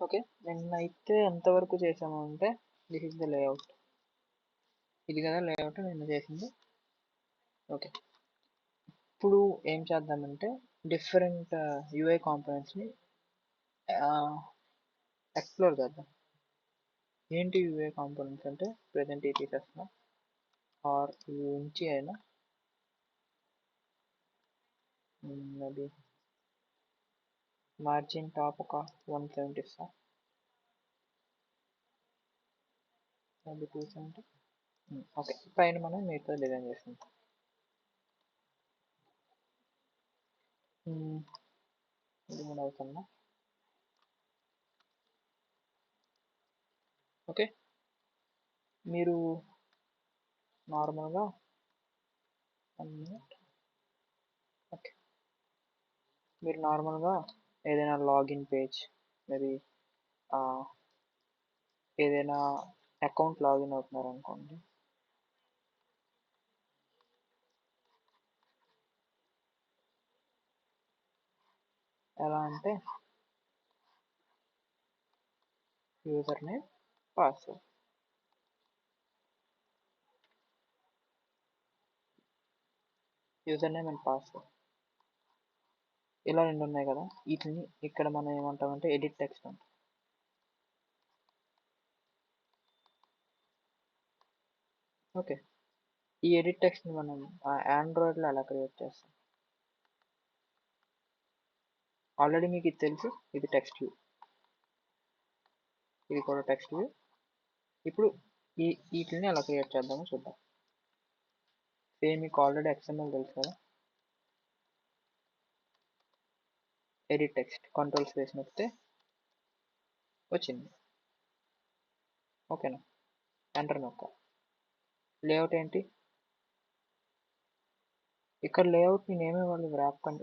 Okay. నిన్నైతే ఎంతవరకు చేసాము అంటే దిస్ ఇస్ ద లేఅవుట్. ఇది కదా లేఅవుట్ నిన్న చేసింది. ఓకే. ఇప్పుడు ఏం చేద్దామంటే డిఫరెంట్ యూఐ కాంపోనెంట్స్ని ఎక్స్ప్లోర్ చేద్దాం. ఏంటి యూఐ కాంపోనెంట్స్ అంటే ప్రజెంట్ ఈ తీసేస్తున్నా ఆర్ ఇవి ఉంచి అయినా అది మార్జిన్ టాప్ ఒక 170 ఇస్తా, అది 270. ఓకే, పైన మనం మిగతా డిజైన్ చేసుకుంటాం. ఇది కూడా అవుతుందా? ఓకే. మీరు నార్మల్గా ఓకే, మీరు నార్మల్గా ఏదైనా లాగిన్ పేజ్, మేబీ ఏదైనా అకౌంట్ లాగిన్ అవుతున్నారు అనుకోండి. ఎలా అంటే user name, password, user name and password ఇలా రెండు ఉన్నాయి కదా. వీటిని ఇక్కడ మనం ఏమంటామంటే ఎడిట్ టెక్స్ట్ అంటాం. ఓకే, ఈ ఎడిట్ టెక్స్ట్ని మనం ఆండ్రాయిడ్లో ఎలా క్రియేట్ చేస్తాం? ఆల్రెడీ మీకు ఇది తెలుసు, ఇది టెక్స్ట్ వ్యూ, ఇది కూడా టెక్స్ట్ వ్యూ. ఇప్పుడు వీటిని ఎలా క్రియేట్ చేద్దామో చూద్దాం. సేమ్ మీకు ఆల్రెడీ XML తెలుసు కదా. ఎడిట్ టెక్స్ట్, కంట్రోల్ స్పేస్ నొక్కితే వచ్చింది. ఓకేనా, ఎంటర్ నొక్క. లేఅవుట్ ఏంటి? ఇక్కడ లేఅవుట్ నేను ఏమివ్వాలి?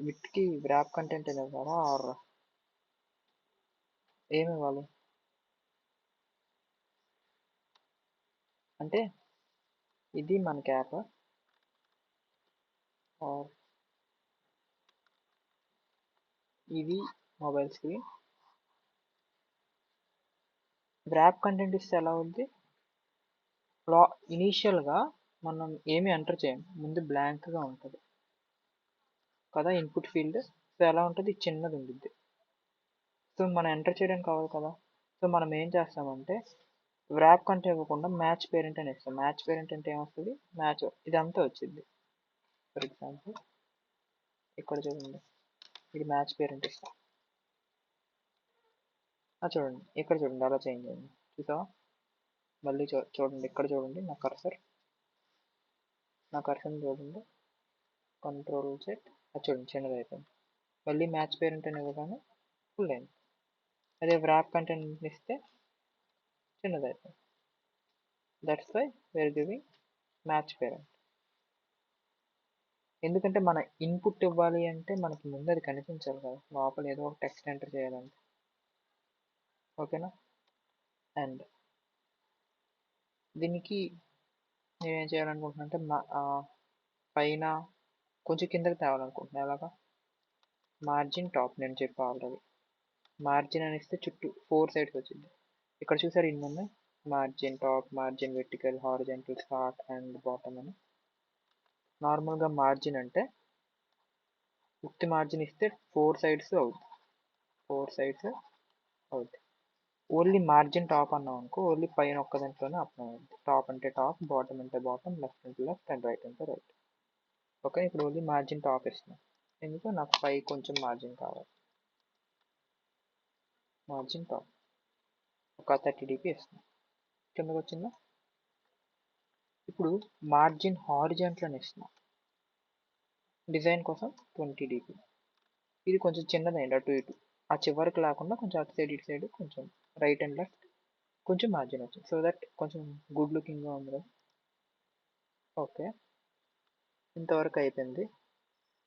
విత్కి వ్రాప్ కంటెంట్ ఇవ్వాలా ఆర్ ఏమి ఇవ్వాలి? అంటే ఇది మన క్యాప్ ఆర్ ఇది మొబైల్ స్క్రీన్. వ్రాప్ కంటెంట్ ఇస్తే ఎలా ఉంది? ఇనీషియల్గా మనం ఏమి ఎంటర్ చేయం, ముందు బ్లాంక్గా ఉంటుంది కదా ఇన్పుట్ ఫీల్డ్. సో ఎలా ఉంటుంది? చిన్నది ఉంటుంది. సో మనం ఎంటర్ చేయడానికి కావాలి కదా. సో మనం ఏం చేస్తామంటే వ్రాప్ కంటే ఇవ్వకుండా మ్యాచ్ పేరెంట్ అని ఇస్తాం. మ్యాచ్ పేరెంట్ అంటే ఏమొస్తుంది? మ్యాచ్ ఇదంతా వచ్చింది. ఫర్ ఎగ్జాంపుల్ ఇక్కడ చూడండి, ఇది మ్యాచ్ పేరెంట్ ఇస్తాం. చూడండి ఇక్కడ చూడండి అలా చేంజ్ అయింది, చూసావా? మళ్ళీ చూడండి ఇక్కడ చూడండి, నా కర్సర్ చూడండి, కంట్రోల్ సెట్, చూడండి చిన్నది అయిపోయింది. మళ్ళీ మ్యాచ్ పేరెంట్ అని ఇవ్వగానే ఫుల్ అయింది. అదే వ్రాప్ కంటెంట్ ఇస్తే చిన్నది అయిపోయింది. That's why we're giving match parent. ఎందుకంటే మన ఇన్పుట్ ఇవ్వాలి అంటే మనకి ముందు అది కనిపించాలి కదా, లోపల ఏదో ఒక టెక్స్ట్ ఎంటర్ చేయాలంటే. ఓకేనా. అండ్ దీనికి నేనేం చేయాలనుకుంటున్నా అంటే పైన కొంచెం కిందకి తేవాలనుకుంటున్నా. ఎలాగా? మార్జిన్ టాప్ నేను చెప్పా ఆల్రెడీ. మార్జిన్ అని ఇస్తే చుట్టూ 4 సైడ్స్ వచ్చింది. ఇక్కడ చూసారు ఇన్ని ఉన్నాయి, margin top, margin vertical, horizontal, start and bottom అని. నార్మల్గా మార్జిన్ అంటే ఉత్తి మార్జిన్ ఇస్తే 4 సైడ్స్ అవుతుంది, 4 సైడ్స్ అవుతుంది. ఓన్లీ మార్జిన్ టాప్ అన్నాం అనుకో, ఓన్లీ పైన ఒక్క దాంట్లోనే అప్లై అవుతుంది. టాప్ అంటే టాప్, బాటమ్ అంటే బాటమ్, లెఫ్ట్ అంటే లెఫ్ట్ అండ్ రైట్ అంటే రైట్. ఓకే, ఇప్పుడు ఓన్లీ మార్జిన్ టాప్ ఇస్తున్నాం, ఎందుకు నాకు పై కొంచెం మార్జిన్ కావాలి. మార్జిన్ టాప్ ఒక 30 dp ఇస్తున్నాం, కిందకు వచ్చిందా? ఇప్పుడు మార్జిన్ హారిజాంటల్ అని ఇస్తున్నాం, డిజైన్ కోసం 20 dp. ఇది కొంచెం చిన్నదైంది అటు ఇటు, ఆ చివరికి లేకుండా కొంచెం అటు సైడ్ ఇటు సైడ్ కొంచెం రైట్ అండ్ లెఫ్ట్ కొంచెం మార్జిన్ వచ్చింది, సో దట్ కొంచెం గుడ్ లుకింగ్గా ఉంది కదా. ఓకే, ఇంతవరకు అయిపోయింది.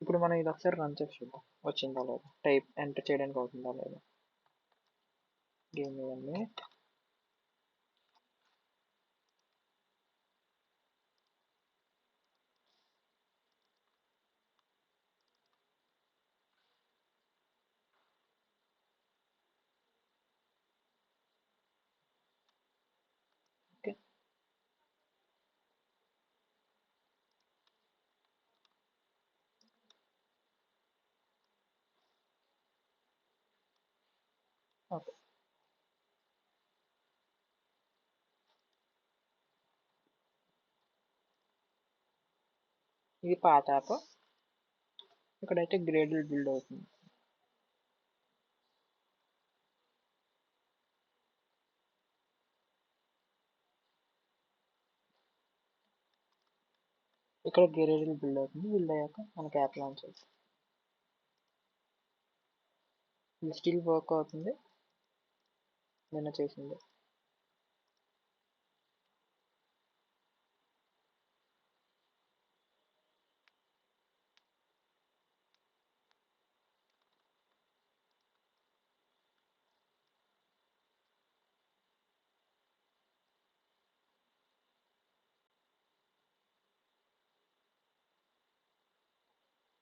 ఇప్పుడు మనం ఇది ఒకసారి రన్ చేసి చూద్దాం, వచ్చిందా లేదా, టైప్ ఎంటర్ చేయడానికి అవుతుందా లేదా. Give me 1 minute. ఓకే, ఇది పాత యాప్. ఇక్కడైతే గ్రేడెడ్ బిల్డ్ అవుతుంది. ఇక్కడ గ్రేడెడ్ బిల్డ్ అవుతుంది. బిల్డ్ అయ్యాక మనకి యాప్ లాంచ్ అవుతుంది. ఇది స్టిల్ వర్క్ అవుతుంది. నిన్న చేసింది.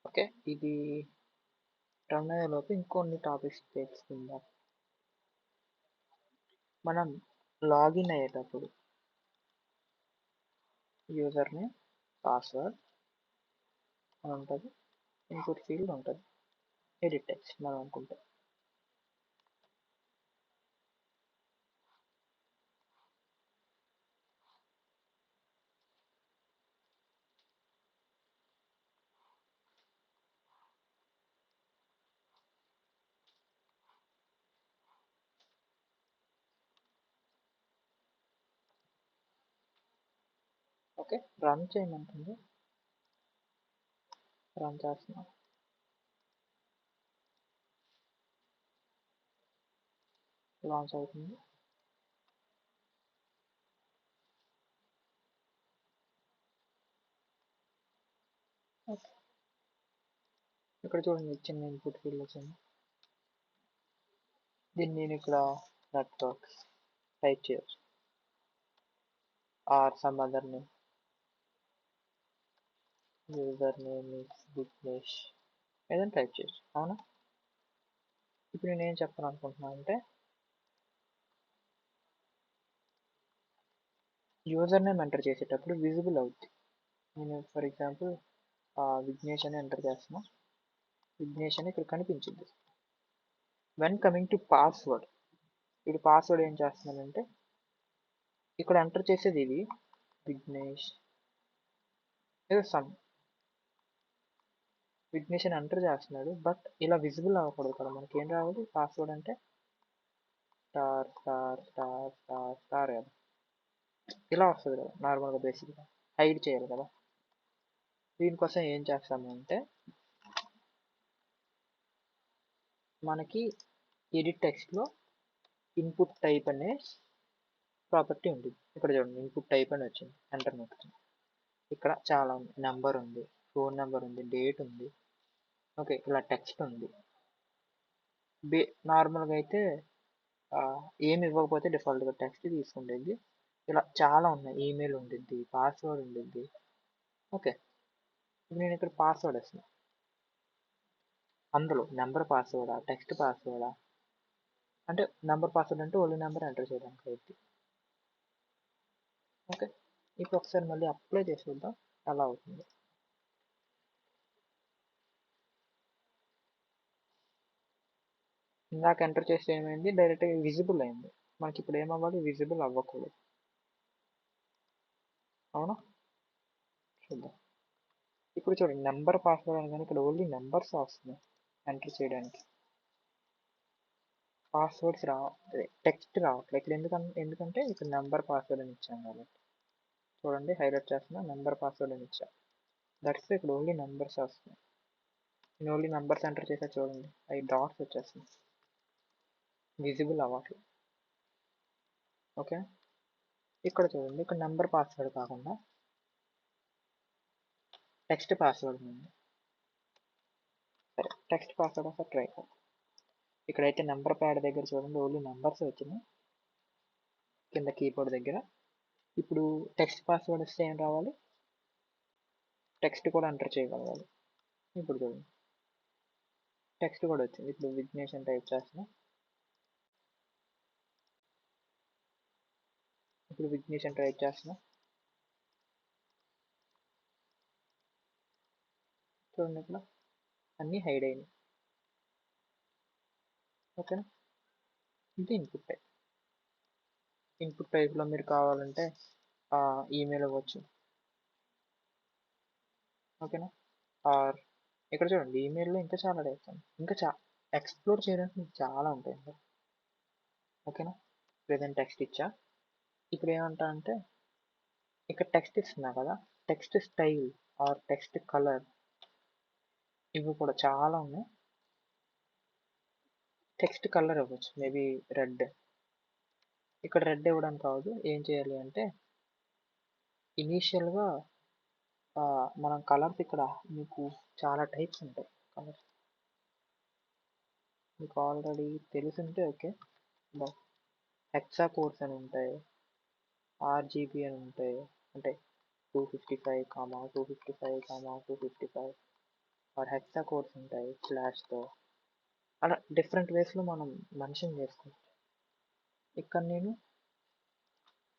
ఓకే, ఇది రన్ అయ్యేలోపు ఇంకొన్ని టాపిక్స్ తెలుసుకుందాం. మనం లాగిన్ అయ్యేటప్పుడు యూజర్ నేమ్, పాస్వర్డ్ అని ఉంటుంది. ఇన్పుట్ ఫీల్డ్ ఉంటుంది. ఎడిట్ టెక్స్ట్ మనం అనుకుంటాం. ఓకే, రన్ చేయమంటుంది. రన్ చేస్తున్నాం. లాంచ్ అవుతుంది. ఓకే, ఇక్కడ చూడండి చిన్న ఇన్పుట్ ఫీల్డ్ వచ్చింది. దీన్ని నేను ఇక్కడ నెట్వర్క్ టైప్ చేయొచ్చు, or some other name. User name is Vignesh ఏదైనా టైప్ చేయొచ్చు. అవునా? ఇప్పుడు నేను ఏం చెప్పాలనుకుంటున్నాను అంటే యూజర్ నేమ్ ఎంటర్ చేసేటప్పుడు విజిబుల్ అవుతుంది. నేను ఫర్ ఎగ్జాంపుల్ విఘ్నేష్ అని ఎంటర్ చేస్తున్నా. విఘ్నేష్ అని ఇక్కడ కనిపించింది. వెన్ కమింగ్ టు పాస్వర్డ్, ఇప్పుడు పాస్వర్డ్ ఏం చేస్తున్నానంటే ఇక్కడ ఎంటర్ చేసేది ఇది విఘ్నేష్ ఏదో సమ్ విఘ్నేష్ అని ఎంటర్ చేస్తున్నాడు. బట్ ఇలా విజిబుల్ అవ్వకూడదు కదా. మనకి ఏం రావాలి? పాస్వర్డ్ అంటే star star star star star కదా, ఇలా వస్తుంది కదా నార్మల్గా. బేసిక్గా హైడ్ చేయాలి కదా. దీనికోసం ఏం చేస్తాము అంటే మనకి ఎడిట్ టెక్స్ట్లో ఇన్పుట్ టైప్ అనే ప్రాపర్టీ ఉంటుంది. ఇక్కడ చూడండి ఇన్పుట్ టైప్ అని వచ్చింది. ఎంటర్ నొక్కుతుంది. ఇక్కడ చాలా ఉంది. నెంబర్ ఉంది, ఫోన్ నెంబర్ ఉంది, డేట్ ఉంది. ఓకే, ఇలా టెక్స్ట్ ఉంది. నార్మల్గా అయితే ఏమి ఇవ్వకపోతే డిఫాల్ట్గా టెక్స్ట్ తీసుకుంటుంది. ఇలా చాలా ఉన్నాయి. ఈమెయిల్ ఉండిద్ది, పాస్వర్డ్ ఉండిద్ది. ఓకే, ఇప్పుడు నేను ఇక్కడ పాస్వర్డ్ వేస్తాను. అందులో నెంబర్ పాస్వర్డా, టెక్స్ట్ పాస్వర్డా అంటే నెంబర్ పాస్వర్డ్ అంటే ఓన్లీ నెంబర్ ఎంటర్ చేయడానికి అయితే. ఓకే, ఇప్పుడు ఒకసారి మళ్ళీ అప్లై చేసి చూద్దాం ఎలా అవుతుంది. ఇందాక ఎంటర్ చేస్తే ఏమైంది? డైరెక్ట్గా విజిబుల్ అయింది. మనకి ఇప్పుడు ఏమవ్వాలి? విజిబుల్ అవ్వకూడదు. అవునా? చూద్దాం. ఇప్పుడు చూడండి నెంబర్ పాస్వర్డ్ అని కానీ ఇక్కడ ఓన్లీ నెంబర్స్ వస్తున్నాయి ఎంటర్ చేయడానికి. పాస్వర్డ్స్ టెక్స్ట్ రావట్లేదు ఇక్కడ. ఎందుకంటే ఇక్కడ నెంబర్ పాస్వర్డ్ అని ఇచ్చాను కాబట్టి. చూడండి హైలైట్ చేస్తున్నా, నెంబర్ పాస్వర్డ్ అని ఇచ్చాను. దట్స్ ఇక్కడ ఓన్లీ నెంబర్స్ వస్తున్నాయి. నేను ఓన్లీ నెంబర్స్ ఎంటర్ చేసా చూడండి, అవి డాట్స్ వచ్చేస్తున్నాయి, విజిబుల్ అవ్వట్లేదు. ఓకే, ఇక్కడ చూడండి ఇక్కడ నెంబర్ పాస్వర్డ్ కాకుండా టెక్స్ట్ పాస్వర్డ్ ఉంది. సరే, టెక్స్ట్ పాస్వర్డ్ ఒకసారి ట్రై చేద్దాం. ఇక్కడైతే నెంబర్ ప్యాడ్ దగ్గర చూడండి ఓన్లీ నెంబర్స్ వచ్చినాయి కింద కీబోర్డ్ దగ్గర. ఇప్పుడు టెక్స్ట్ పాస్వర్డ్ వస్తే ఏం రావాలి? టెక్స్ట్ కూడా ఎంటర్ చేయగలగాలి. ఇప్పుడు చూడండి టెక్స్ట్ కూడా వచ్చింది. ఇప్పుడు విఘ్నేష్ అని టైప్ చేస్తున్నా. ఇప్పుడు విఘ్నేష్ అని టైప్ చేస్తున్నా. చూడండి ఇక్కడ అన్నీ హైడ్ అయినాయి. ఓకేనా? ఇది ఇన్పుట్ టైప్లో మీరు కావాలంటే ఈమెయిల్ ఇవ్వచ్చు. ఓకేనా. ఆర్ ఇక్కడ చూడండి ఈమెయిల్లో ఇంకా చాలా టైప్స్ ఉన్నాయి, ఇంకా ఎక్స్ప్లోర్ చేయడానికి మీకు చాలా ఉంటాయి ఇంకా. ఓకేనా. ప్రెజెంట్ టెక్స్ట్ ఇచ్చా. ఇప్పుడు ఏమంటా అంటే ఇక్కడ టెక్స్ట్ ఇస్తున్నా కదా, text style or text colour ఇవి కూడా చాలా ఉన్నాయి. టెక్స్ట్ కలర్ ఇవ్వచ్చు, మేబీ రెడ్. ఇక్కడ రెడ్ ఇవ్వడానికి కావద్దు, ఏం చేయాలి అంటే ఇనీషియల్గా మనం కలర్స్ ఇక్కడ మీకు చాలా టైప్స్ ఉంటాయి కలర్స్. మీకు ఆల్రెడీ తెలుసుంటే ఓకే, బట్ హెక్సా కోడ్స్ అని ఉంటాయి, ఆర్జీబీ అని ఉంటాయి, అంటే 255, 255, 255 ఆర్ హెక్సా కోడ్స్ ఉంటాయి స్లాష్తో. అలా డిఫరెంట్ వేస్లో మనం మెన్షన్ చేసుకోవచ్చు. ఇక్కడ నేను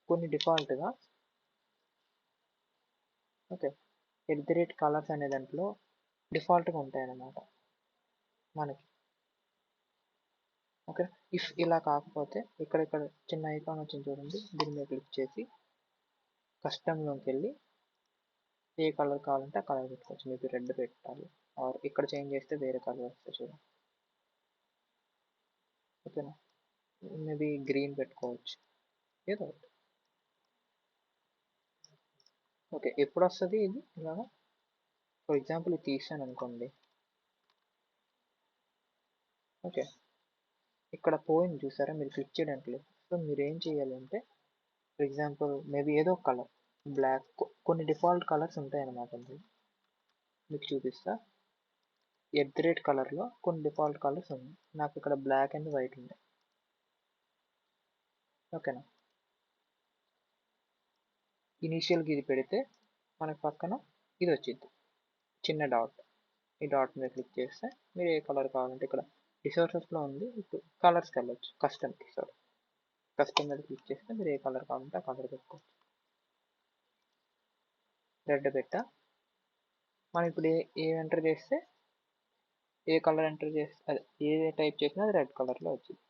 కొన్ని డిఫాల్ట్గా ఓకే @కలర్స్ అనే దాంట్లో డిఫాల్ట్గా ఉంటాయి అన్నమాట మనకి. ఓకే. ఇఫ్ ఇలా కాకపోతే ఇక్కడ చిన్న ఐకాన్ వచ్చింది చూడండి, దీని మీద క్లిక్ చేసి కస్టమ్లోకి వెళ్ళి ఏ కలర్ కావాలంటే ఆ కలర్ పెట్టుకోవచ్చు. మీకు రెడ్ పెట్టాలి ఆర్ ఇక్కడ చేంజ్ చేస్తే వేరే కలర్ వస్తుంది చూడండి. ఓకేనా. మేబీ గ్రీన్ పెట్టుకోవచ్చు, ఏదో ఒకటి. ఓకే. ఎప్పుడు వస్తుంది ఇది ఇలాగా? ఫర్ ఎగ్జాంపుల్ ఇది తీసాను అనుకోండి. ఓకే. ఇక్కడ పోయింది చూసారా, మీరు క్లిక్ చేయడానికి లేదు. సో మీరు ఏం చేయాలి అంటే ఫర్ ఎగ్జాంపుల్ మేబీ ఏదో ఒక కలర్ బ్లాక్, కొన్ని డిఫాల్ట్ కలర్స్ ఉంటాయి అన్నమాట. మీకు చూపిస్తా. కలర్లో కొన్ని డిఫాల్ట్ కలర్స్ ఉన్నాయి. నాకు ఇక్కడ బ్లాక్ అండ్ వైట్ ఉంది. ఓకేనా. ఇనీషియల్గా ఇది పెడితే మనకు పక్కన ఇది వచ్చింది చిన్న డాట్. ఈ డాట్ మీద క్లిక్ చేస్తే మీరు ఏ కలర్ కావాలంటే ఇక్కడ రిసోర్సెస్లో ఉంది, ఇప్పుడు కలర్స్కి వెళ్ళొచ్చు. కస్టమ్ మీద క్లిక్ చేస్తే మీరు ఏ కలర్ కావాలంటే ఆ కలర్ పెట్టుకోవచ్చు. రెడ్ పెట్టా. మనం ఇప్పుడు ఏ ఎంటర్ చేస్తే ఏ కలర్ ఎంటర్ చేస్తే అదే ఏ టైప్ చేసినా అది రెడ్ కలర్లో వచ్చింది.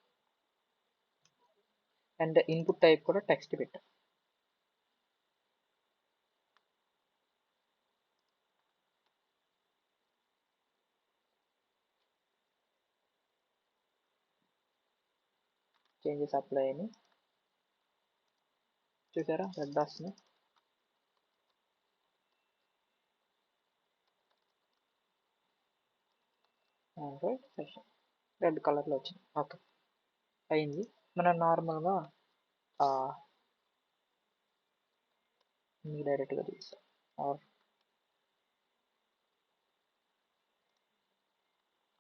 అండ్ ఇన్పుట్ టైప్ కూడా టెక్స్ట్ పెట్టా. చేంజెస్ అప్లై అని చూసారా, రెడ్ వస్తుంది. ఆండ్రాయిడ్ సెషన్ రెడ్ కలర్లో వచ్చింది. ఓకే అయింది. మనం నార్మల్గా డైరెక్ట్గా తీస్తాం ఆర్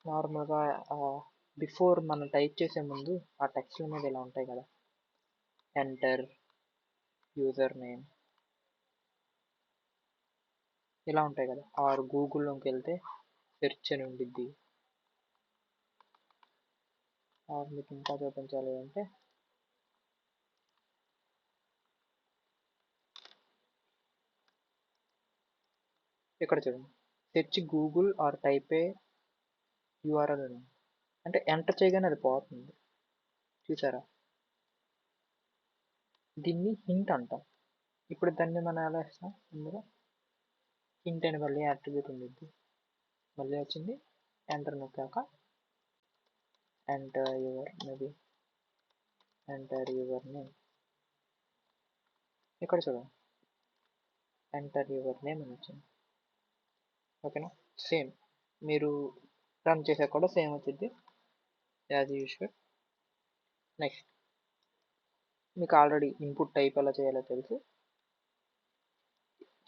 నార్మల్గా బిఫోర్ మనం టైప్ చేసే ముందు ఆ టెక్స్ట్ల మీద ఇలా ఉంటాయి కదా, ఎంటర్ యూజర్ నేమ్ ఇలా ఉంటాయి కదా. ఆర్ గూగుల్లోకి వెళ్తే సెర్చ్ అని ఉండిద్ది. ఆర్ మీకు ఇంకా చూపించాలి అంటే ఇక్కడ చూడండి, search Google or type A URL అని, అంటే ఎంటర్ చేయగానే అది పోతుంది చూసారా. దీన్ని హింట్ అంటాం. ఇప్పుడు దాన్ని మనం ఎలా ఇస్తాం, ఇందులో హింట్ అని మళ్ళీ యాట్రిబ్యూట్ ఉండిద్ది. మళ్ళీ వచ్చింది, ఎంటర్ నొక్కాక ఎంటర్ యువర్ నేమ్. ఇక్కడ చూడండి ఎంటర్ యువర్ నేమ్ అని వచ్చింది. ఓకేనా. సేమ్ మీరు రన్ చేసాక కూడా సేమ్ వచ్చింది యాజ్ యూజువల్. నెక్స్ట్ మీకు ఆల్రెడీ ఇన్పుట్ టైప్ ఎలా చేయాలో తెలుసు,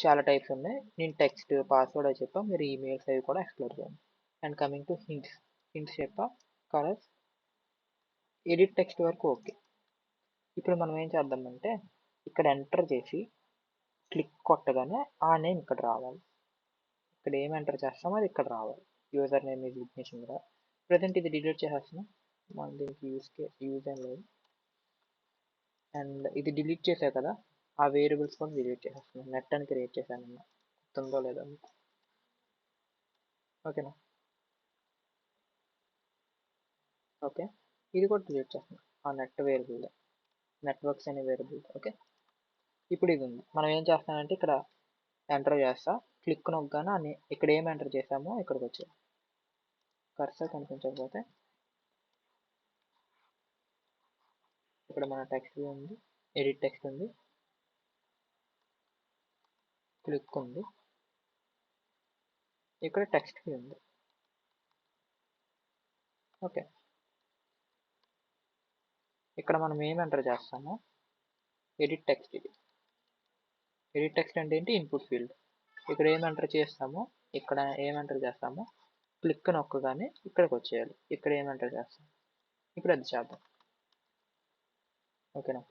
చాలా టైప్స్ ఉన్నాయి. నేను టెక్స్ట్ పాస్వర్డ్ అని చెప్పా, మీరు ఈమెయిల్స్ అవి కూడా ఎక్స్ప్లోర్ చేయండి. అండ్ కమింగ్ టు హింట్స్ చెప్పా, కలర్స్, ఎడిట్ టెక్స్ట్ వరకు ఓకే. ఇప్పుడు మనం ఏం చేద్దామంటే ఇక్కడ ఎంటర్ చేసి క్లిక్ కొట్టగానే ఆ నేమ్ ఇక్కడ రావాలి. ఇక్కడ ఏం ఎంటర్ చేస్తామో అది ఇక్కడ రావాలి. యూజర్ నేమ్ ఇది విఘ్నేషన్ కూడా. ప్రజెంట్ ఇది డిలీట్ చేసేస్తున్నాం, మనం దీనికి యూజ్ ఏం లేదు. అండ్ ఇది డిలీట్ చేసా కదా, ఆ వేరియబుల్స్ కూడా డిలీట్ చేసేస్తున్నాం. నెట్ అని క్రియేట్ చేశాను, గుర్తుందో లేదో మీకు. ఓకేనా. ఓకే ఇది కూడా డిలీట్ చేస్తున్నాం. ఆ నెట్ వేరియబుల్, నెట్వర్క్స్ అనే వేరియబుల్. ఓకే, ఇప్పుడు ఇది ఉంది. మనం ఏం చేస్తానంటే ఇక్కడ ఎంటర్ చేస్తా, క్లిక్ నొక్కగానే అని ఇక్కడ ఏం ఎంటర్ చేసామో ఇక్కడికి వచ్చాయి. కర్సర్ కనిపించకపోతే ఇక్కడ మన టెక్స్ట్ ఉంది, ఎడిట్ టెక్స్ట్ ఉంది, క్లిక్ ఉంది, ఇక్కడ టెక్స్ట్ ఉంది. ఓకే, ఇక్కడ మనం ఏం ఎంటర్ చేస్తామో ఎడిట్ టెక్స్ట్. ఇది ఎడిట్ టెక్స్ట్ అంటే ఏంటి? Input field. ఇక్కడ ఏం ఎంటర్ చేస్తామో, ఇక్కడ ఏం ఎంటర్ చేస్తామో క్లిక్ నొక్కగానే ఇక్కడికి వచ్చేయాలి. ఇక్కడ ఏం ఎంటర్ చేస్తాం, ఇప్పుడు అది చేద్దాం. ఓకేనా?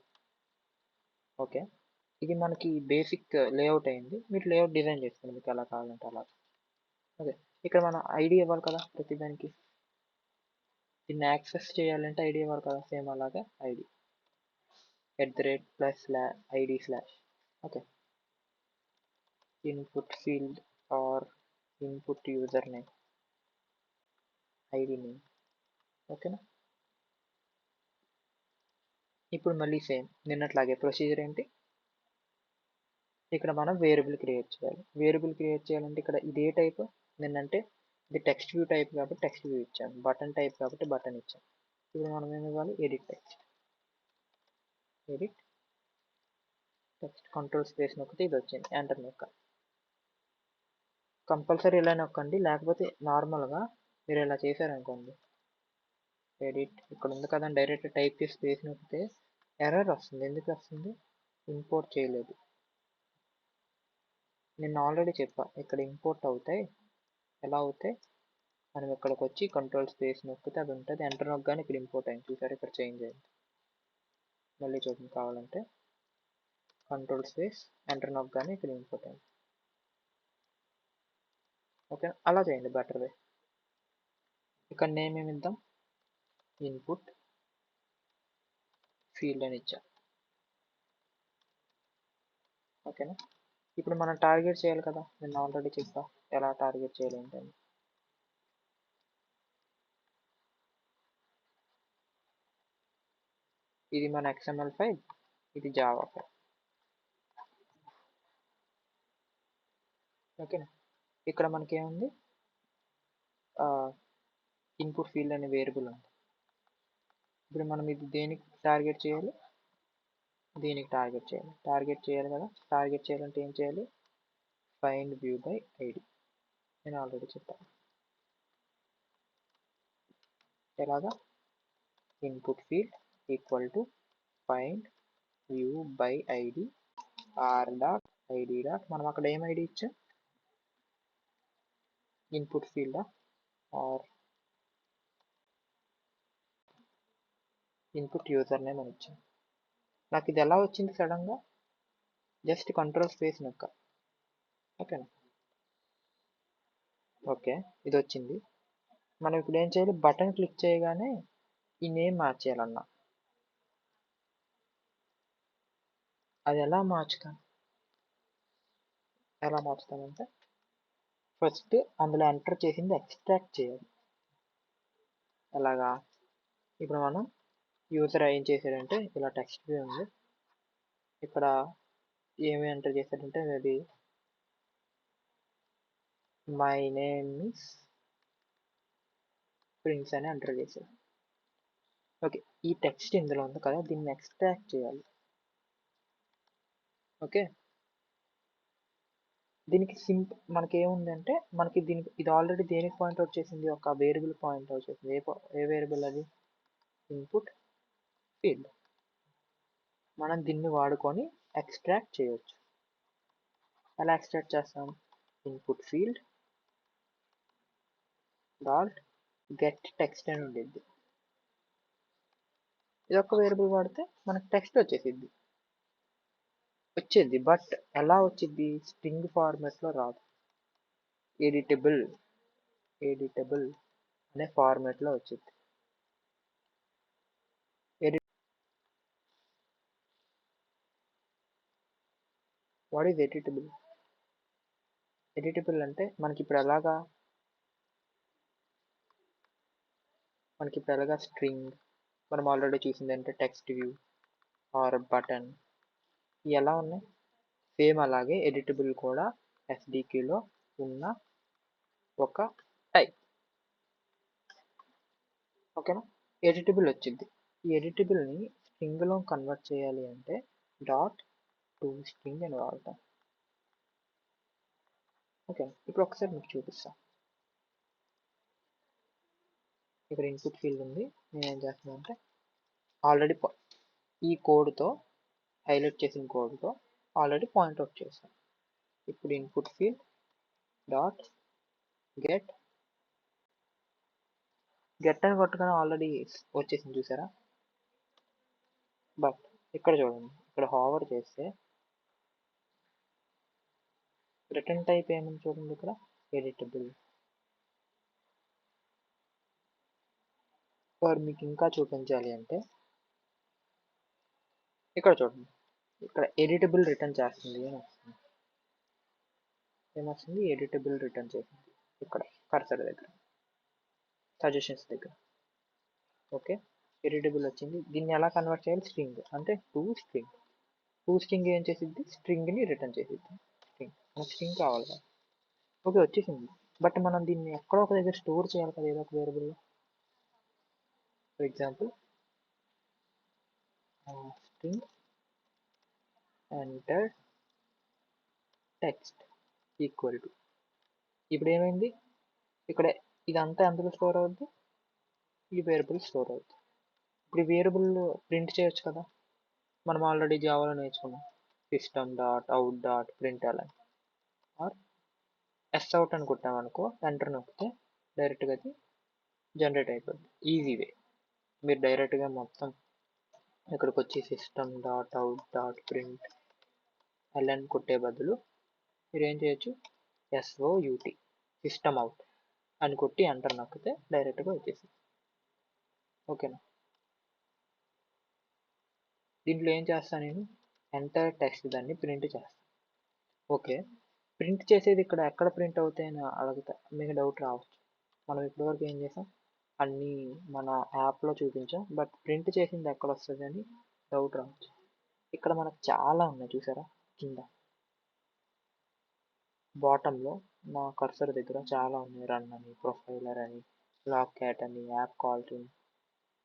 ఓకే, ఇది మనకి బేసిక్ లేఅవుట్ అయింది. మీరు లేఅవుట్ డిజైన్ చేసుకోండి మీకు ఎలా కావాలంటే అలా. ఓకే, ఇక్కడ మనం ఐడి ఇవ్వాలి కదా ప్రతిదానికి. దీన్ని యాక్సెస్ చేయాలంటే ఐడి ఇవ్వాలి కదా, సేమ్ అలాగే ID @+ID/. Okay, input field or input user name, ID name. ఓకేనా? ఇప్పుడు మళ్ళీ సేమ్ నిన్నట్లాగే ప్రొసీజర్ ఏంటి, ఇక్కడ మనం వేరియబుల్ క్రియేట్ చేయాలి. వేరియబుల్ క్రియేట్ చేయాలంటే ఇక్కడ ఇదే టైప్, నిన్నంటే ఇది టెక్స్ట్ వ్యూ టైప్ కాబట్టి టెక్స్ట్ వ్యూ ఇచ్చాను, బటన్ టైప్ కాబట్టి బటన్ ఇచ్చాను. ఇప్పుడు మనం ఏమి ఇవ్వాలి, edit text. Edit text, control space నొక్కితే ఇది వచ్చింది, ఎంటర్ నొక్క. కంపల్సరీ ఇలా నొక్కండి, లేకపోతే నార్మల్గా మీరు ఇలా చేశారనుకోండి, ఎడిట్ ఇక్కడ ఉంది కదా డైరెక్ట్ టైప్ చేసి స్పేస్ నొక్కితే ఎర్రర్ వస్తుంది. ఎందుకు వస్తుంది? ఇంపోర్ట్ చేయలేదు. నేను ఆల్రెడీ చెప్పా ఇక్కడ ఇంపోర్ట్ అవుతాయి. ఎలా అవుతాయి? మనం ఇక్కడికి వచ్చి కంట్రోల్ స్పేస్ నొక్కితే అది ఉంటుంది, ఎంటర్ నొక్కగానే ఇక్కడ ఇంపోర్ట్ అయింది. చూసారు, ఇక్కడ చేంజ్ అయింది. మళ్ళీ చూడండి కావాలంటే, కంట్రోల్ స్పేస్ ఎంటర్ నొక్కగానే ఇక్కడ ఇంపోర్ట్ అయింది. ఓకే, అలా చేయండి బెటర్ వే. ఇక్కడ నేమ్ ఏమి ఇద్దాం, ఇన్పుట్ ఫీల్డ్ అని ఇచ్చా. ఓకేనా? ఇప్పుడు మనం టార్గెట్ చేయాలి కదా, నేను ఆల్రెడీ చెప్పా ఎలా టార్గెట్ చేయాలి ఏంటని. ఇది మన XML ఫైల్, ఇది జావా ఫైల్. ఓకేనా? ఇక్కడ మనకి ఏముంది, ఇన్పుట్ ఫీల్డ్ అనే వేరియబుల్ ఉంది. ఇప్పుడు మనం ఇది దేనికి టార్గెట్ చేయాలి, దీనికి టార్గెట్ చేయాలి. టార్గెట్ చేయాలి కదా, టార్గెట్ చేయాలంటే ఏం చేయాలి, ఫైండ్ వ్యూ బై ఐడి. నేను ఆల్రెడీ చెప్పాను ఎలాగా, input field equal to find view by ID r.id. మనం అక్కడ ఏం ఐడి ఇచ్చాం, input field or input user name అని ఇచ్చాం. నాకు ఇది ఎలా వచ్చింది సడన్గా, జస్ట్ కంట్రోల్ స్పేస్ నొక్క. ఓకేనా? ఓకే, ఇది వచ్చింది. మనం ఇప్పుడు ఏం చేయాలి, బటన్ క్లిక్ చేయగానే ఈ నేమ్ మార్చేయాలన్నా. అది ఎలా మార్చుతామంటే ఫస్ట్ అందులో ఎంటర్ చేసింది ఎక్స్ట్రాక్ట్ చేయాలి. ఎలాగా, ఇప్పుడు మనం యూజర్ ఏం చేశాడంటే ఇలా టెక్స్ట్ వ్యూ ఉంది, ఇక్కడ ఏమి ఎంటర్ చేశాడంటే అది మై నేమ్ ఇస్ ప్రిన్స్ అని ఎంటర్ చేశాడు. ఓకే, ఈ టెక్స్ట్ ఇందులో ఉంది కదా, దీన్ని ఎక్స్ట్రాక్ట్ చేయాలి. ఓకే, దీనికి మనకి ఏముందంటే మనకి దీనికి ఇది ఆల్రెడీ దేనికి పాయింట్అవుట్ చేసింది, ఒక వేరియబుల్ పాయింట్అవుట్ చేసింది. ఏ వేరియబుల్ అది, ఇన్పుట్ ఫీల్డ్. మనం దీన్ని వాడుకొని ఎక్స్ట్రాక్ట్ చేయొచ్చు. ఎలా ఎక్స్ట్రాక్ట్ చేస్తాం, input field dot get text అని ఉండేది. ఇది ఒక వేరియబుల్ వాడితే మనకు టెక్స్ట్ వచ్చేది, బట్ ఎలా వచ్చింది, స్ట్రింగ్ ఫార్మాట్లో రాదు, ఎడిటబుల్ అనే ఫార్మాట్లో వచ్చింది. వాట్ ఈజ్ ఎడిటబుల్ అంటే మనకి ఇప్పుడు ఎలాగా స్ట్రింగ్ మనం ఆల్రెడీ చూసింది అంటే టెక్స్ట్ వ్యూ ఆర్ బటన్ ఎలా ఉన్నాయి సేమ్ అలాగే ఎడిటబుల్ కూడా ఎస్డిక్యూలో ఉన్న ఒక టైప్. ఓకేనా, ఎడిటబుల్ వచ్చింది. ఈ ఎడిటబుల్ని స్ట్రింగ్లో కన్వర్ట్ చేయాలి అంటే డాట్ టు స్ట్రింగ్ అని వాడతాం. ఓకే, ఇప్పుడు ఒకసారి మీకు చూపిస్తాను. ఇక్కడ ఇన్పుట్ ఫీల్డ్ ఉంది. నేను ఏం చేస్తున్నాను అంటే ఆల్రెడీ ఈ కోడ్తో హైలైట్ చేసిన కోడ్తో ఆల్రెడీ పాయింట్అవుట్ చేస్తాను. ఇప్పుడు ఇన్పుట్ ఫీల్డ్ డాట్ గెట్ అని కొట్టగానే ఆల్రెడీ వచ్చేసింది చూసారా. బట్ ఇక్కడ చూడండి, ఇక్కడ హావర్ చేస్తే రిటర్న్ టైప్ ఏమని చూడండి, ఇక్కడ ఎడిటబుల్. ఫర్ మీకు ఇంకా చూపించాలి అంటే ఇక్కడ చూడండి, ఇక్కడ ఎడిటబుల్ రిటర్న్ చేస్తుంది అని వస్తుంది. ఏమొస్తుంది, ఎడిటబుల్ రిటర్న్ చేసింది ఇక్కడ కర్సర్ దగ్గర, సజెషన్స్ దగ్గర. ఓకే, ఎడిటబుల్ వచ్చింది. దీన్ని ఎలా కన్వర్ట్ చేయాలి, స్ట్రింగ్ అంటే టు స్ట్రింగ్. టు స్ట్రింగ్ ఏం చేసిద్ది, స్ట్రింగ్ని రిటర్న్ చేసిద్ది. స్ట్రింగ్ మనకు స్ట్రింగ్ కావాలి కదా. ఓకే, వచ్చేసింది. బట్ మనం దీన్ని ఎక్కడో ఒక దగ్గర స్టోర్ చేయాలి కదా, ఏదో ఒక వేరియబుల్లో. For example string enter text equal to, ఇప్పుడు ఏమైంది, ఇక్కడ ఇదంతా ఎందులో స్టోర్ అవుద్ది, ఈ వేరియబుల్ స్టోర్ అవుతుంది. ఇప్పుడు ఈ వేరియబుల్ ప్రింట్ చేయొచ్చు కదా, మనం ఆల్రెడీ జావాలో నేర్చుకున్నాం. System dot out dot println or S out అని కొట్టామనుకో, ఎంటర్ నొక్కితే డైరెక్ట్గా అది జనరేట్ అయిపోద్ది. Easy way. మీరు డైరెక్ట్గా మొత్తం ఇక్కడికి వచ్చి system dot out dot print LN కొట్టే బదులు మీరు ఏం చేయొచ్చు, SOUT సిస్టమ్ అవుట్ అని కొట్టి ఎంటర్ నొక్కితే డైరెక్ట్గా వచ్చేసింది. ఓకేనా, దీంట్లో ఏం చేస్తాను నేను, ఎంటర్ టెక్స్ట్ దాన్ని ప్రింట్ చేస్తాను. ఓకే, ప్రింట్ చేసేది ఇక్కడ ఎక్కడ ప్రింట్ అవుతాయని అడుగుతా, మీకు డౌట్ రావచ్చు. మనం ఇప్పటివరకు ఏం చేసాం, అన్నీ మన యాప్లో చూపించాం, బట్ ప్రింట్ చేసింది ఎక్కడ వస్తుంది అని డౌట్ రావచ్చు. ఇక్కడ మనకు చాలా ఉన్నాయి చూసారా, కింద బాటంలో నా కర్సర్ దగ్గర చాలా ఉన్నాయి. రన్ అని, ప్రొఫైలర్ అని, లాగ్ క్యాట్ అని, యాప్ కాల్స్ అని,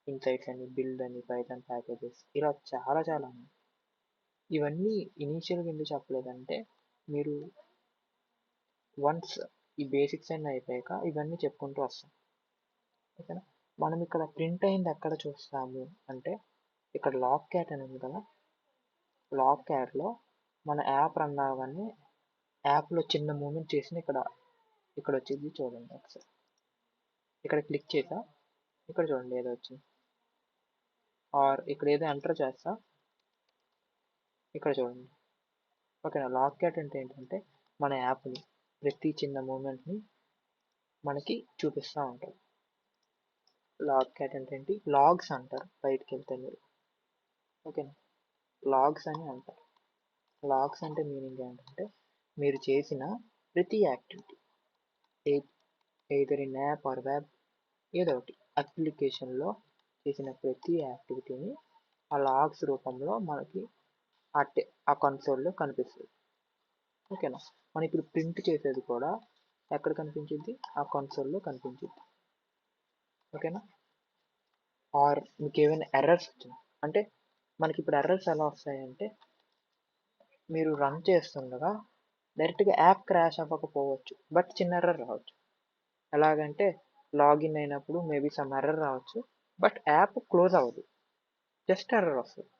ఇన్సైట్స్ అని, బిల్డ్ అని, పైథాన్ ప్యాకేజెస్, ఇలా చాలా చాలా ఉన్నాయి. ఇవన్నీ ఇనీషియల్గా ఎందుకు చెప్పలేదంటే, మీరు వన్స్ ఈ బేసిక్స్ అన్నీ అయిపోయాక ఇవన్నీ చెప్పుకుంటూ వస్తాం. ఓకేనా, మనం ఇక్కడ ప్రింట్ అయింది ఎక్కడ చూస్తాము అంటే, ఇక్కడ లాగ్ క్యాట్ అని ఉంది కదా, లాగ్ క్యాట్లో మన యాప్ రన్ అవ్వగానే యాప్లో చిన్న మూమెంట్ చేసిన ఇక్కడ వచ్చింది చూడండి ఒకసారి. ఇక్కడ క్లిక్ చేసా, ఇక్కడ చూడండి ఏదో వచ్చింది. ఆర్ ఇక్కడ ఏదో ఎంటర్ చేస్తా, ఇక్కడ చూడండి. ఓకేనా, లాగ్ క్యాట్ అంటే ఏంటంటే మన యాప్ని ప్రతి చిన్న మూమెంట్ని మనకి చూపిస్తూ ఉంటుంది. లాగ్ క్యాట్ అంటే ఏంటి, లాగ్స్ అంటారు బయటికి వెళ్తే మీరు. ఓకేనా, లాగ్స్ అని అంటారు. లాగ్స్ అంటే మీనింగ్ ఏంటంటే మీరు చేసిన ప్రతి activity, either in app or web, ఏదో ఒకటి అప్లికేషన్లో చేసిన ప్రతి యాక్టివిటీని ఆ లాగ్స్ రూపంలో మనకి ఆ కన్సోల్లో కనిపిస్తుంది. ఓకేనా, మనం ఇప్పుడు ప్రింట్ చేసేది కూడా ఎక్కడ కనిపించింది, ఆ కన్సోల్లో కనిపించింది. ఓకేనా, ఆర్ మీకు ఏమైనా ఎర్రర్స్ వచ్చినాయి అంటే, మనకి ఇప్పుడు ఎర్రర్స్ ఎలా వస్తాయంటే, మీరు రన్ చేస్తుండగా డైరెక్ట్గా యాప్ క్రాష్ అవ్వకపోవచ్చు, బట్ చిన్న ఎర్రర్ రావచ్చు. ఎలాగంటే లాగిన్ అయినప్పుడు మేబీ సమ్ ఎర్రర్ రావచ్చు, బట్ యాప్ క్లోజ్ అవ్వదు, జస్ట్ ఎర్రర్ వస్తుంది.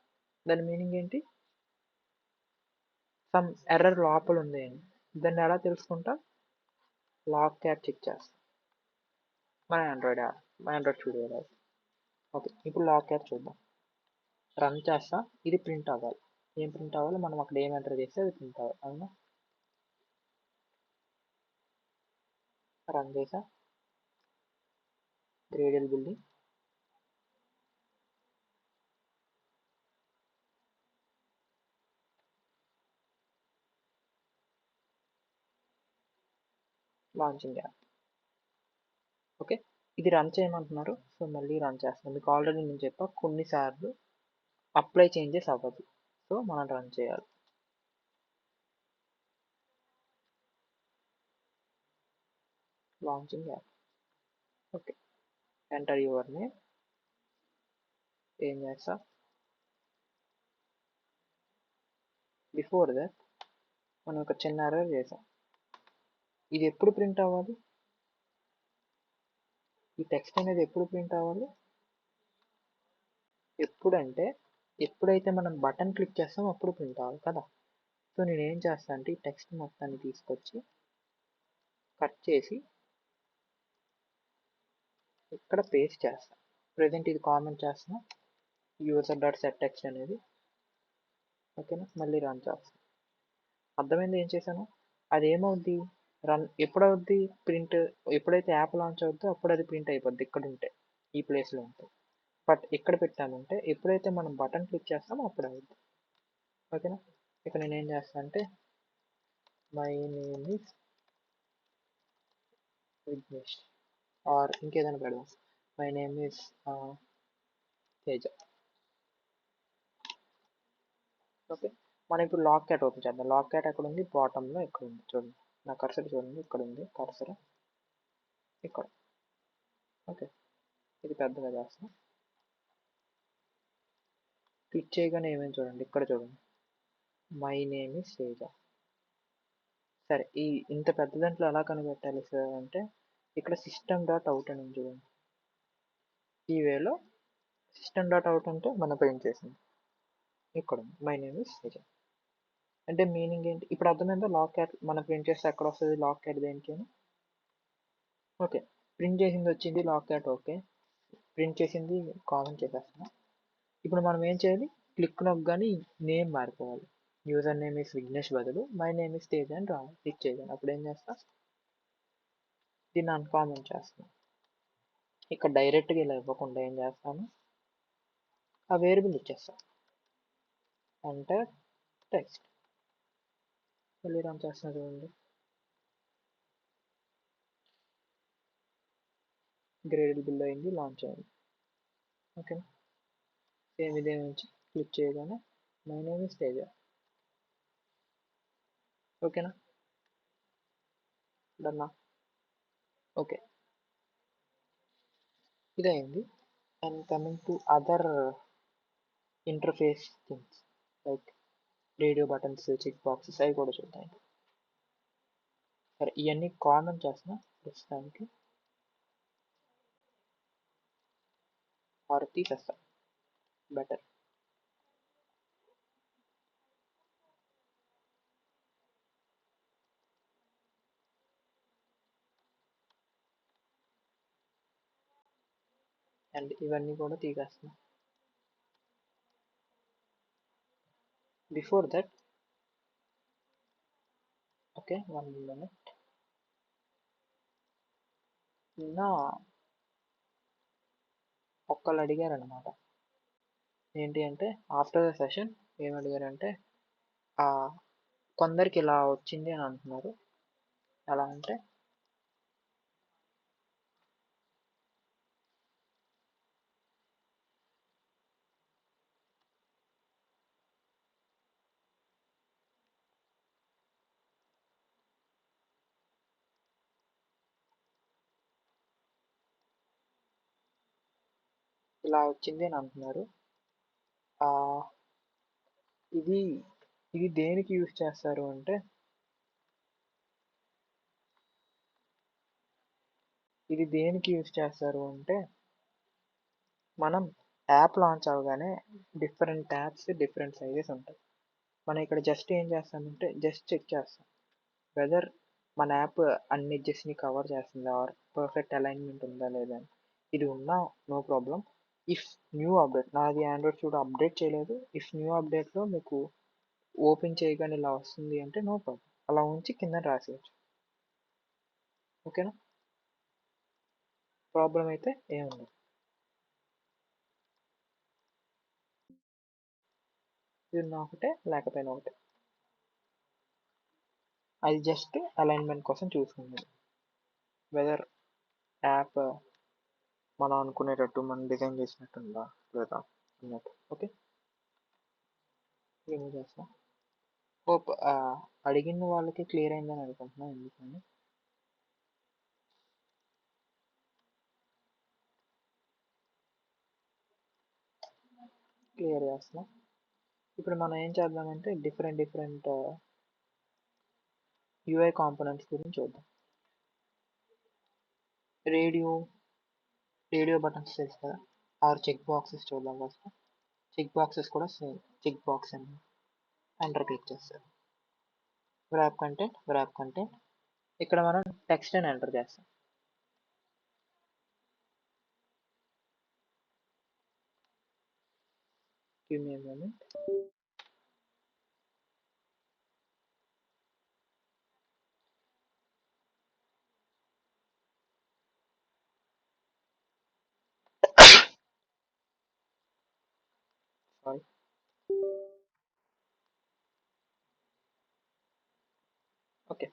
దాని మీనింగ్ ఏంటి, సమ్ ఎర్రర్ లోపల ఉంది అని. దాన్ని ఎలా తెలుసుకుంటా, లాగ్ క్యాట్ చెక్ చేస్తాం మన ఆండ్రాయిడ్ స్టూడియోలో. ఓకే, ఇప్పుడు లాగ్ క్యాట్ చూద్దాం. రన్ చేస్తా, ఇది ప్రింట్ అవ్వాలి. ఏం ప్రింట్ అవ్వాలి, మనం అక్కడ ఏం ఎంటర్ చేస్తే అది ప్రింట్ అవ్వాలి. అవునా, రన్ చేసా, గ్రేడియల్ బిల్డింగ్, లాంచింగ్ యాప్. ఓకే, ఇది రన్ చేయమంటున్నారు. సో మళ్ళీ రన్ చేస్తాను. మీకు ఆల్రెడీ నేను చెప్పా కొన్నిసార్లు అప్లై చేంజెస్ అవ్వదు. సో మనం రన్ చేయాలి. Launching app. Okay, enter your name. ఏం చేస్తా, బిఫోర్ దట్ మనం ఒక చిన్న ఎర్రర్ చేసాం. ఇది ఎప్పుడు ప్రింట్ అవ్వాలి, ఈ టెక్స్ట్ అనేది ఎప్పుడు ప్రింట్ అవ్వాలి? ఎప్పుడంటే ఎప్పుడైతే మనం బటన్ క్లిక్ చేస్తామో అప్పుడు ప్రింట్ అవ్వాలి కదా. సో నేను ఏం చేస్తాను అంటే ఈ టెక్స్ట్ మొత్తాన్ని తీసుకొచ్చి కట్ చేసి ఇక్కడ పేస్ట్ చేస్తాను. ప్రెజెంట్ ఇది కామెంట్ చేస్తున్నా, యూజర్ డాట్ సెట్ టెక్స్ట్ అనేది. ఓకేనా, మళ్ళీ రన్ చేస్తాను. అర్థమైంది ఏం చేశాను? అది ఏమవుద్ది, రన్ ఎప్పుడవుద్ది ప్రింట్, ఎప్పుడైతే యాప్ లాంచ్ అవుద్దో అప్పుడు అది ప్రింట్ అయిపోద్ది ఇక్కడ ఉంటే, ఈ ప్లేస్లో ఉంటే. బట్ ఎక్కడ పెట్టామంటే ఎప్పుడైతే మనం బటన్ క్లిక్ చేస్తామో అప్పుడు అవుద్ది. ఓకేనా, ఇక నేను ఏం చేస్తాను అంటే my name is Vighnesh, or ఇంకేదైనా పెడదాం, my name is Teja. Okay, మనం ఇప్పుడు లాక్ క్యాట్ ఓపెన్ చేద్దాం. లాక్ క్యాట్ ఎక్కడ ఉంది, బాటంలో ఎక్కడ ఉంది చూడండి. నా కర్సర్ చూడండి, ఇక్కడ ఉంది కర్సర్, ఇక్కడ. ఓకే, ఇది పెద్దగా చేస్తాం. క్లిక్ చేయగానే ఏమేమి చూడండి, ఇక్కడ చూడండి, మై నేమ్ ఇస్ తేజ. సరే, ఈ ఇంత పెద్ద దాంట్లో ఎలా కనిపెట్టాలి సార్ అంటే ఇక్కడ సిస్టమ్ డాట్ అవుట్ అని చూడండి. ఈ వేలో సిస్టమ్ డాట్ అవుట్ అంటే మనం ప్రింట్ చేసింది ఇక్కడ ఉంది, మై నేమ్ ఇస్ తేజ. అంటే మీనింగ్ ఏంటి ఇప్పుడు అర్థమైందా? లాక్ క్యాట్ మనం ప్రింట్ చేస్తే ఎక్కడ వస్తుంది లాక్ క్యాట్ దేనికి అని. ఓకే, ప్రింట్ చేసింది వచ్చింది లాక్ క్యాట్. ఓకే, ప్రింట్ చేసింది కామెంట్ చేసేస్తున్నాం. ఇప్పుడు మనం ఏం చేయాలి, క్లిక్ నొక్కగానే నేమ్ మారిపోవాలి. యూజర్ నేమ్ ఇస్ విఘ్నేష్ బదులు మై నేమ్ ఇస్ తేజ్ అని రా క్లిక్ చేయగానే అప్పుడు ఏం చేస్తా, దీన్ని అన్కామెంట్ చేస్తాను. ఇక్కడ డైరెక్ట్గా ఇలా ఇవ్వకుండా ఏం చేస్తాను, ఆ వేరియబుల్ ఇచ్చేస్తాను, అంటే టెక్స్ట్. మళ్ళీ రన్ చేస్తున్నా చూడండి, గ్రేడబుల్ బిల్ అయింది, లాంచ్ అయింది. ఓకేనా, సేమ్ ఇదే నుంచి క్లిక్ చేయగానే మై నేమ్ ఇస్ తేజ. ఓకేనా, డన్నా. ఓకే, ఇదైంది. And coming to other interface things like radio buttons, check boxes, అవి కూడా చూద్దాం. సరే, ఇవన్నీ కామెంట్ చేస్తున్నా ప్రస్తుతానికి, ఆర్ తీసేస్తా బెటర్. అండ్ ఇవన్నీ కూడా తీసేస్తున్నా. Before that, okay, 1 minute. నిన్న ఒక్కళ్ళు అడిగారనమాట, ఏంటి అంటే ఆఫ్టర్ ద సెషన్ ఏం అడిగారంటే ఆ కొందరికి ఇలా వచ్చింది అని అంటున్నారు. ఎలా అంటే ఇలా వచ్చింది అని అంటున్నారు. ఆ ఇది ఇది దేనికి యూజ్ చేస్తారు అంటే మనం యాప్ లాంచ్ అవగానే డిఫరెంట్ యాప్స్ డిఫరెంట్ సైజెస్ ఉంటాయి. మనం ఇక్కడ జస్ట్ ఏం చేస్తామంటే జస్ట్ చెక్ చేస్తాం వెదర్ మన యాప్ అన్ని ఎడ్జెస్ని కవర్ చేస్తుందా, ఆర్ పర్ఫెక్ట్ అలైన్మెంట్ ఉందా లేదా అని. ఇది ఉన్నా no problem. If new update, నాది ఆండ్రాయిడ్ చూడ అప్డేట్ చేయలేదు, ఇఫ్ న్యూ అప్డేట్లో మీకు ఓపెన్ చేయగానే ఇలా వస్తుంది అంటే నో ప్రాబ్లం, అలా ఉంచి కింద రాసేయచ్చు. ఓకేనా, ప్రాబ్లం అయితే ఏముండదు. ఇది ఉన్నా ఒకటే లేకపోయినా ఒకటే, అది జస్ట్ అలైన్మెంట్ కోసం చూసుకుంది వెదర్ యాప్ మనం అనుకునేటట్టు మనం డిజైన్ చేసినట్టుందా లేదా అన్నట్టు. ఓకే, రిమూవ్ చేస్తాం. హోప్ అడిగిన వాళ్ళకి క్లియర్ అయిందని అనుకుంటున్నాను. ఎందుకని క్లియర్ చేస్తాం. ఇప్పుడు మనం ఏం చేద్దామంటే డిఫరెంట్ యూఐ కాంపోనెంట్స్ గురించి చూద్దాం. రేడియో బటన్స్ తెలుసు కదా, ఆర్ చెక్ బాక్సెస్ చూద్దాం ఫస్ట్. చెక్ బాక్సెస్ కూడా సేమ్ చెక్ బాక్స్ అండి. ఎంటర్ క్లిక్ చేస్తారు. వ్రాప్ కంటెంట్ ఇక్కడ మనం టెక్స్ట్ అని ఎంటర్ చేస్తాం. Give me moment. Sorry, okay.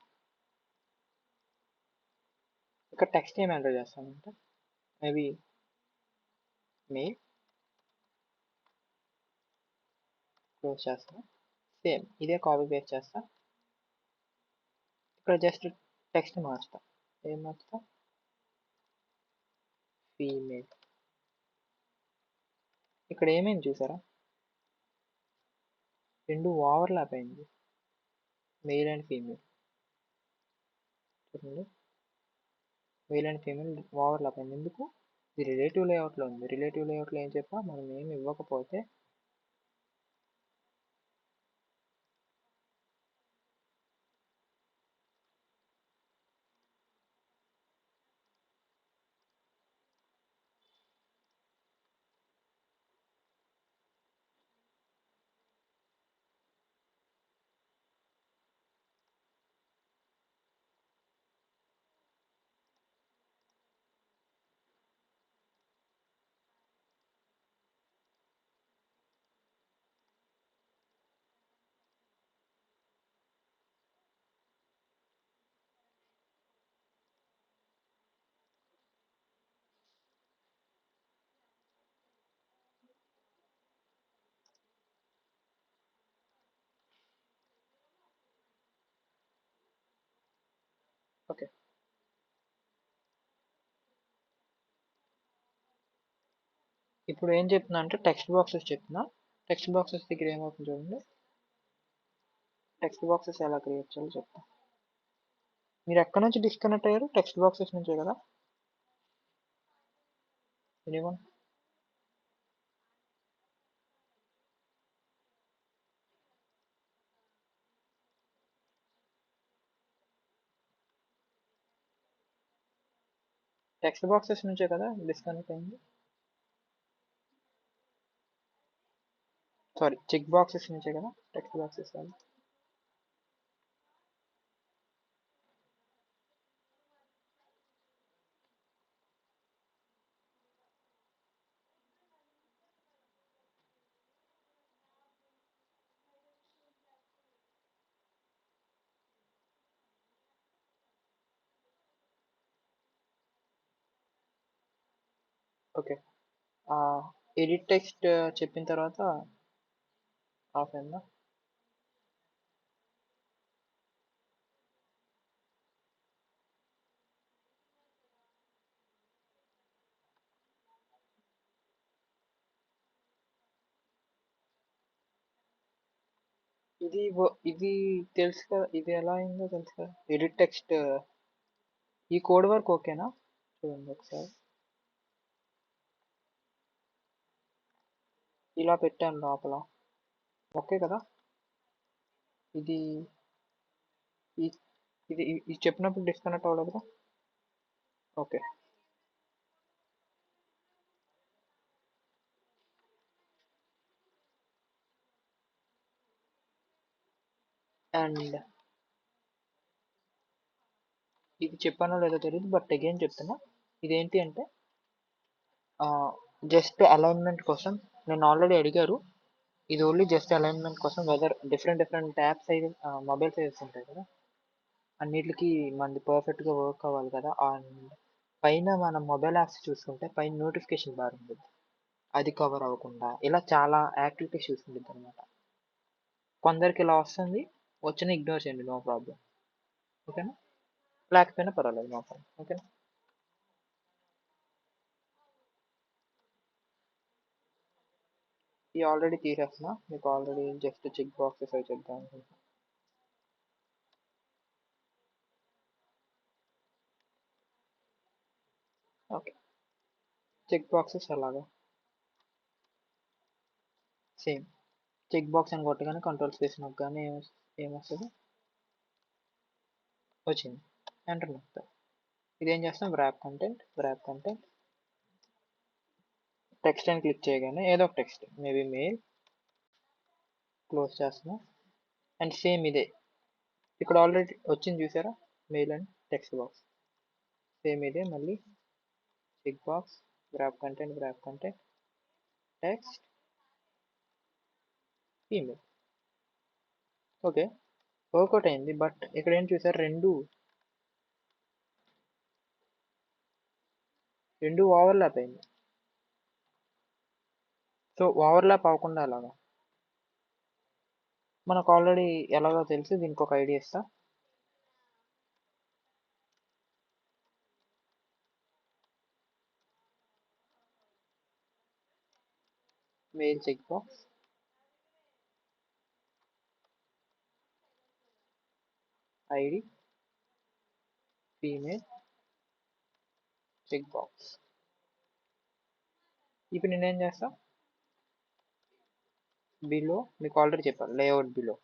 ఇక్కడ టెక్స్ట్ ఏం ఎంటర్ చేస్తామంటే మేబీ మెయిల్ క్లోజ్ చేస్తాం. సేమ్ ఇదే కాపీ పేస్ట్ చేస్తా. ఇక్కడ జస్ట్ టెక్స్ట్ మార్చుతా. ఏం మార్చుతా? ఫీమేల్. ఇక్కడ ఏమేమి చూసారా, రెండు ఓవర్లాప్ అయింది, మెయిల్ అండ్ ఫీమేల్. చూడండి, మెయిల్ అండ్ ఫీమేల్ ఓవర్లాప్ అయింది. ఎందుకు? ఇది రిలేటివ్ లేఅవుట్లో ఉంది. రిలేటివ్ లేఅవుట్లో ఏం చెప్పా, మనం ఏమి ఇవ్వకపోతే ఓకే. ఇప్పుడు ఏం చెప్తున్నా అంటే టెక్స్ట్ బాక్సెస్ చెప్తున్నా. టెక్స్ట్ బాక్సెస్ దగ్గర ఏమవుతుంది చూడండి, టెక్స్ట్ బాక్సెస్ ఎలా క్రియేట్ చేయాలో చెప్తా. మీరు ఎక్కడి నుంచి డిస్కనెక్ట్ అయ్యారు? టెక్స్ట్ బాక్సెస్ నుంచే కదా. ఎనీవన్? టెక్స్ట్ బాక్సెస్ నుంచే కదా డిస్కనెక్ట్ అయింది. సారీ, చెక్ బాక్సెస్ నుంచే కదా టెక్స్ట్ బాక్సెస్ కాదు. ఓకే, ఎడిట్ టెక్స్ట్ చెప్పిన తర్వాత ఆఫ్ అయిందా? ఇది తెలుసు కదా, ఇది ఎలా అయిందో తెలుసు కదా. ఎడిట్ టెక్స్ట్ ఈ కోడ్ వర్క్ ఓకేనా? చూడండి ఒకసారి, ఇలా పెట్టాను లోపల. ఓకే కదా. ఇది ఈ- ఇది చెప్పినప్పుడు డిస్కనెక్ట్ అవ్వలేదు కదా. ఓకే, అండ్ ఇది చెప్పానో లేదో తెలియదు, బట్ అగైన్ చెప్తున్నా. ఇదేంటి అంటే జస్ట్ అలైన్మెంట్ కోసం. నేను ఆల్రెడీ అడిగారు, ఇది ఓన్లీ జస్ట్ అలైన్మెంట్ కోసం. Whether different tab sizes, mobile sizes ఉంటాయి కదా, అన్నిటికి మనది పర్ఫెక్ట్గా వర్క్ అవ్వాలి కదా. అండ్ పైన మనం మొబైల్ యాప్స్ చూసుకుంటే పైన నోటిఫికేషన్ బార్ ఉంటుంది, అది కవర్ అవ్వకుండా ఇలా చాలా యాక్టివిటీస్ చూసుకుంటుంది అనమాట. కొందరికి ఇలా వస్తుంది, వచ్చిన ఇగ్నోర్ చేయండి, నో ప్రాబ్లం. ఓకేనా, లేకపోయినా పర్వాలేదు, నో ప్రాబ్లం. ఓకేనా, ఈ ఆల్రెడీ తీసేస్తున్నా, మీకు ఆల్రెడీ జస్ట్ చెక్ బాక్సెస్ అవి చెప్దాం అనుకుంటున్నా. ఓకే, చెక్ బాక్సెస్ ఎలాగా సేమ్ చెక్ బాక్స్ అని కొట్టగానే కంట్రోల్ స్పేస్ నొక్కగానే ఏమొస్తుంది, వచ్చింది, ఎంటర్ నొక్కుతాం. ఇదేం చేస్తాం, వ్రాప్ కంటెంట్ టెక్స్ట్ అని క్లిక్ చేయగానే ఏదో ఒక టెక్స్ట్, మేబీ మెయిల్, క్లోజ్ చేస్తున్నాం. అండ్ సేమ్ ఇదే ఇక్కడ ఆల్రెడీ వచ్చింది చూసారా, mail and text box, same ఇదే మళ్ళీ check box, wrap content text email. Okay, work out అయింది. బట్ ఇక్కడ ఏం చూసారు, రెండు ఓవర్లాప్ అయింది. సో ఓవర్లాప్ అవ్వకుండా అలాగా మనకు ఆల్రెడీ ఎలాగో తెలుసు, దీనికి ఒక ఐడియా ఇస్తా. Male check box, ID female check box. ఇప్పుడు నేనేం చేస్తా, బిలో మీకు ఆల్రెడీ చెప్పాను, layout below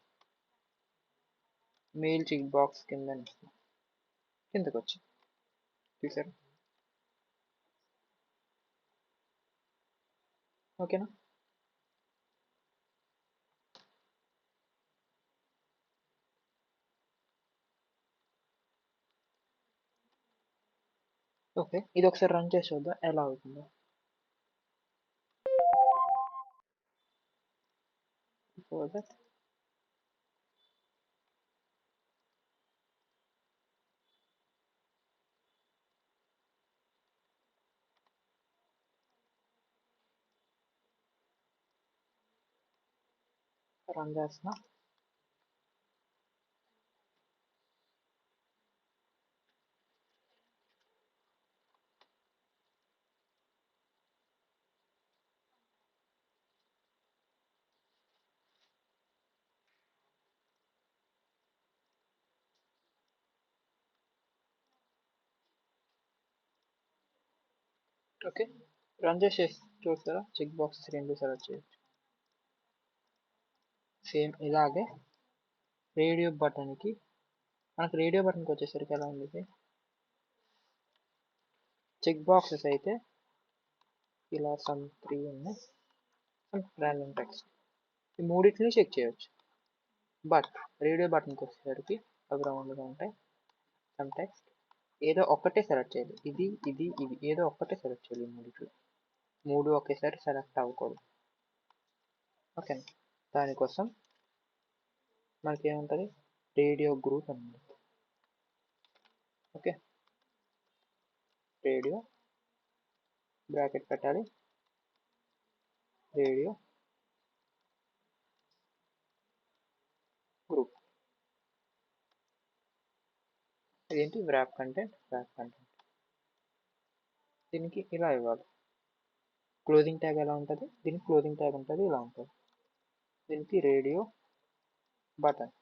male check box కిందకి వచ్చి చూసారు. ఓకేనా, ఓకే, ఇది ఒకసారి రన్ చేసి చూద్దాం ఎలా అవుతుందో. Before that, రన్ చేస్తున్నా. ఓకే, రన్ చేసి చూస్తారా, చెక్ బాక్సెస్ రెండు సెలెక్ట్ చేయొచ్చు. సేమ్ ఇలాగే రేడియో బటన్కి, మనకు రేడియో బటన్కి వచ్చేసరికి ఎలా ఉంది, చెక్ బాక్సెస్ అయితే ఇలా సమ్ 3 ఉన్నాయి, సమ్ ర్యాండమ్ టెక్స్ట్, ఈ మూడింటిని చెక్ చేయొచ్చు. బట్ రేడియో బటన్కి వచ్చేసరికి అవి రౌండ్గా ఉంటాయి, సమ్ టెక్స్ట్, ఏదో ఒక్కటే సెలెక్ట్ చేయాలి, ఇది ఏదో ఒక్కటే సెలెక్ట్ చేయాలి, మూడు ఒకేసారి సెలెక్ట్ అవ్వకూడదు. ఓకే, దానికోసం మనకి ఏముంటుంది, రేడియో గ్రూప్ అని ఉంటుంది. ఓకే, రేడియో బ్రాకెట్ పెట్టాలి, రేడియో గ్రూప్, ఇదేంటి వ్రాప్ కంటెంట్, దీనికి ఇలా ఇవ్వాలి. క్లోజింగ్ ట్యాగ్ ఎలా ఉంటుంది, దీనికి క్లోజింగ్ ట్యాగ్ ఉంటుంది, ఇలా ఉంటుంది. దీనికి radio button,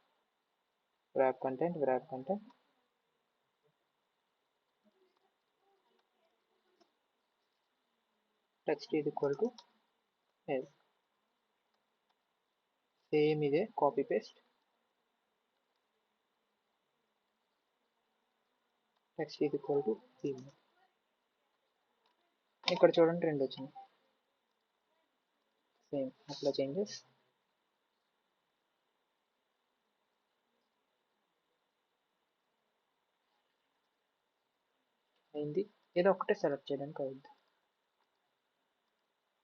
wrap content text is equal to mail. Same ఇదే copy paste, text is equal to email. ఇక్కడ చూడండి రెండు వచ్చినాయి, సేమ్ అట్లా చేంజెస్. అయింది, ఏదో ఒకటే సెలెక్ట్ చేయడానికి అవుద్ది.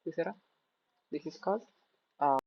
చూసారా, దిస్ ఇస్ కాల్డ్